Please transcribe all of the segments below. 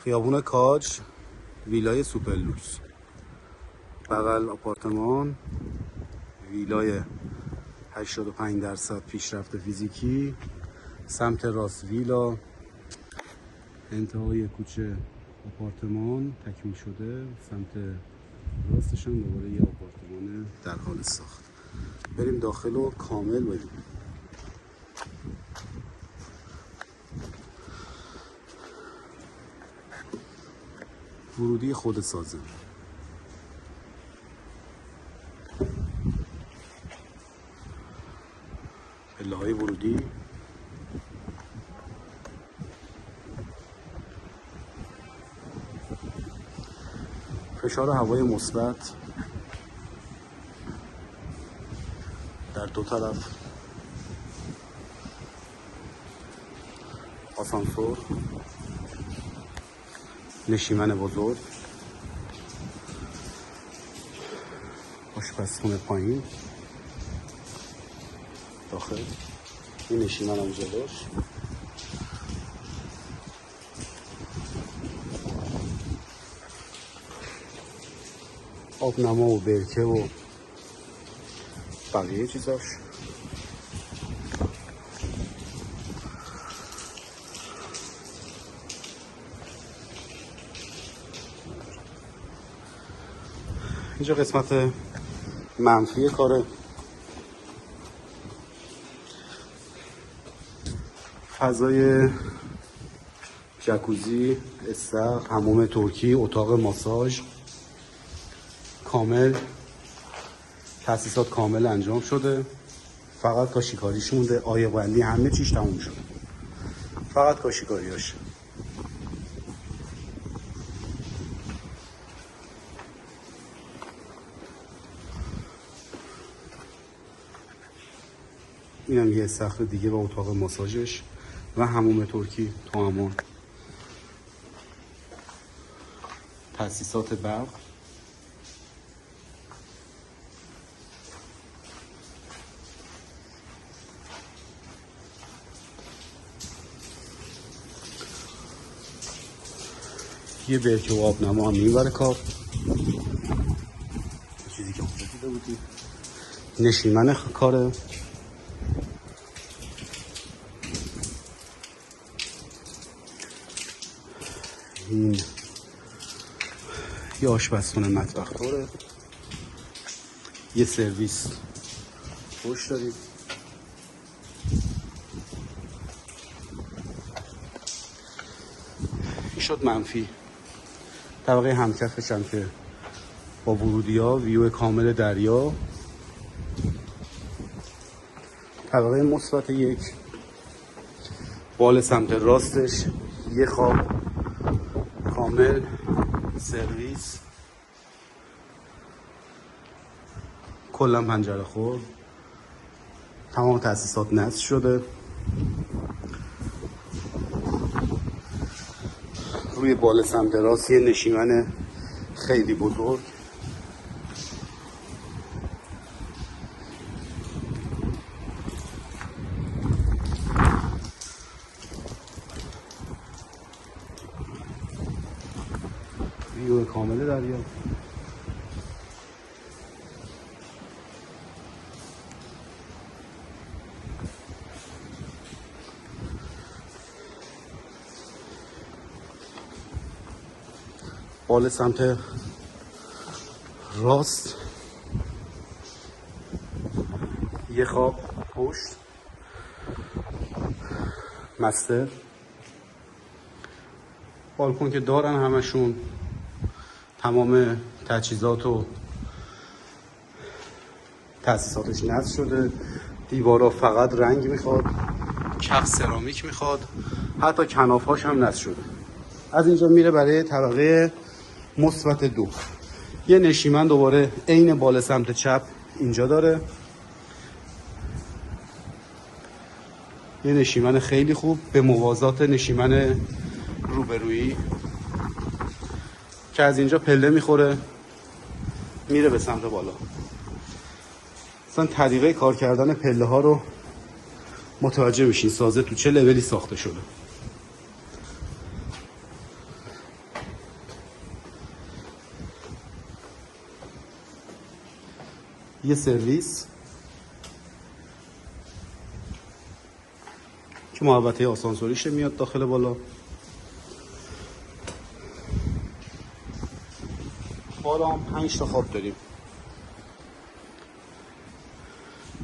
خیابون کاج، ویلای سوپر لوکس، بغل آپارتمان، ویلای 85% پیشرفت فیزیکی، سمت راست ویلا، انتهای کوچه آپارتمان تکمیل شده، سمت راستش هم دوباره یه آپارتمان در حال ساخت. بریم داخل و کامل ببینیم. ورودی خود سازه. پله های ورودی، فشار هوای مثبت در دو طرف، آسانسور، نشیمن بزرگ، آشپزخونه پایین، داخل این نشیمن هم جلوش، آبنما و برکه و بقیه چیزاش. اینجا قسمت منفی کاره، فضای جکوزی، استخر، حموم ترکی، اتاق ماساژ کامل، تاسیسات کامل انجام شده، فقط کاشیکاریش مونده، آیه بندی همه چیش تموم شده، فقط کاشیکاریاش. اینم یه استخر دیگه با اتاق ماساژش و حموم ترکی تو همون. تاسیسات برق، یه برکه و آبنما هم اینور کار، چیزی که اونجا دیده بودی، نشیمن کاره، این یه آشپزخونه مطبخ داره، یه سرویس پشت داریم، این شد منفی. طبقه همکفش هم که با ورودی ها، ویو کامل دریا. طبقه مثبت یک، بال سمت راستش یه خواب کامل، سرویس، کلا پنجره خور، تمام تاسیسات نصب شده. روی بال سمت راست یه نشیمن خیلی بزرگ، ویو کامل دریا. بال سمت راست یه خواب پشت، مستر، بالکن که دارن همشون، تمام تجهیزات و تاسیساتش نصب شده. دیوارا فقط رنگ میخواد، کف سرامیک میخواد، حتی کنافهاش هم نصب شده. از اینجا میره برای طبقه مثبت 2. یه نشیمن دوباره عین بال سمت چپ اینجا داره، یه نشیمن خیلی خوب به موازات نشیمن روبرویی که از اینجا پله میخوره میره به سمت بالا. اصلا طریقه کار کردن پله ها رو متوجه میشین سازه تو چه لولی ساخته شده. یه سرویس که محوطه آسانسوریش میاد داخل بالا. بالا هم 5 تا خواب داریم،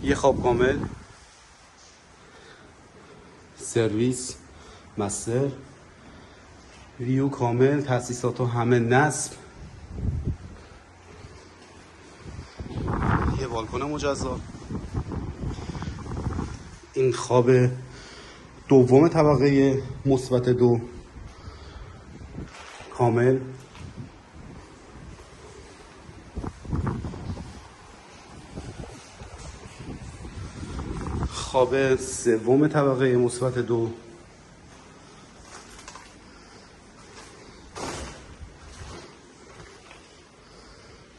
یه خواب کامل، سرویس، مستر، ویو کامل، تاسیسات و همه نصب، یه بالکن مجزا. این خواب دوم طبقه مثبت 2 کامل. خواب سوم طبقه مثبت 2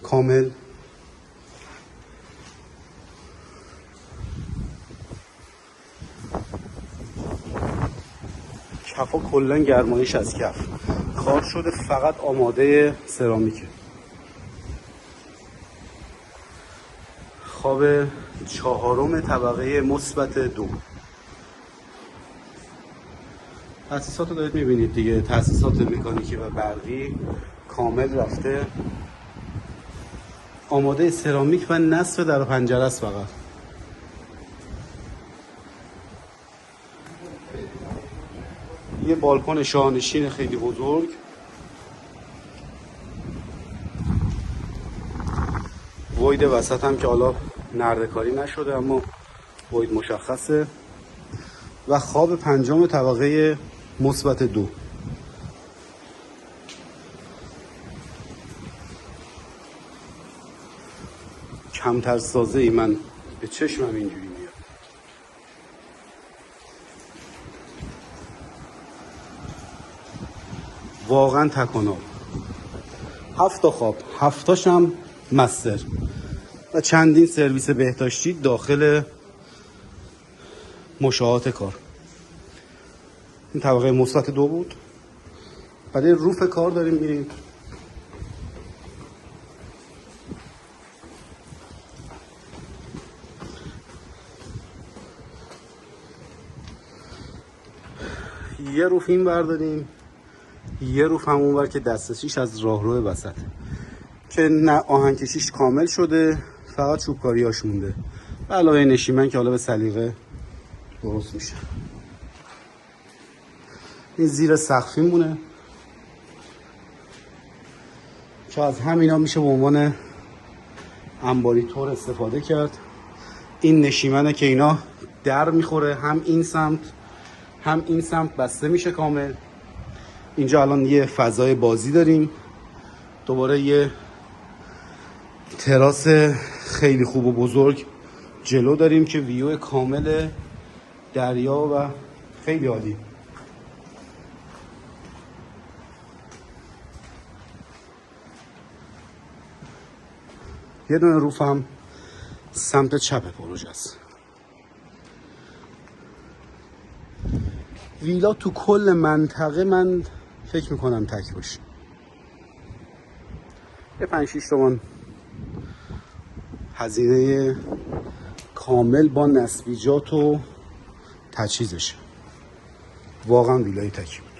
کامل. کفا کلا گرمایش از کف کار شده، فقط آماده سرامیکه. خواب چهارم طبقه مثبت 2. تاسیسات رو دارید میبینید دیگه، تاسیسات مکانیکی و برقی کامل رفته، آماده سرامیک و نصب در و پنجره است فقط. یه بالکن شاهنشین خیلی بزرگ، وید وسط هم که حالا نرده کاری نشده اما وید مشخصه. و خواب پنجم طبقه مثبت 2. کمتر سازه ای من به چشمم اینجوری میاد. واقعا تکاناب. 7 تا خواب، 7 تاش هم مستر و چندین سرویس بهداشتی داخل مشاهات کار. این طبقه مثبت 2 بود. بعد روف کار داریم میریم. یه روف این برداریم، یه روف همون بر که دسترسیش از راهرو وسط که نه آهنکشیش کامل شده، فقط چوبکاریاش مونده و علاوه نشیمن که حالا به سلیقه درست میشه. این زیر سقفی مونه که از همینا میشه به عنوان انباریتور استفاده کرد. این نشیمنه که اینا در میخوره، هم این سمت هم این سمت بسته میشه کامل. اینجا الان یه فضای بازی داریم، دوباره یه تراس خیلی خوب و بزرگ جلو داریم که ویو کامل دریا و خیلی عالی. یه دونه روف هم سمت چپ پروژه است. ویلا تو کل منطقه من فکر میکنم تک باشه. یه 5-6 تومن هزینه کامل با نصبیجات و تجهیزشه. واقعا ویلای تکی بود.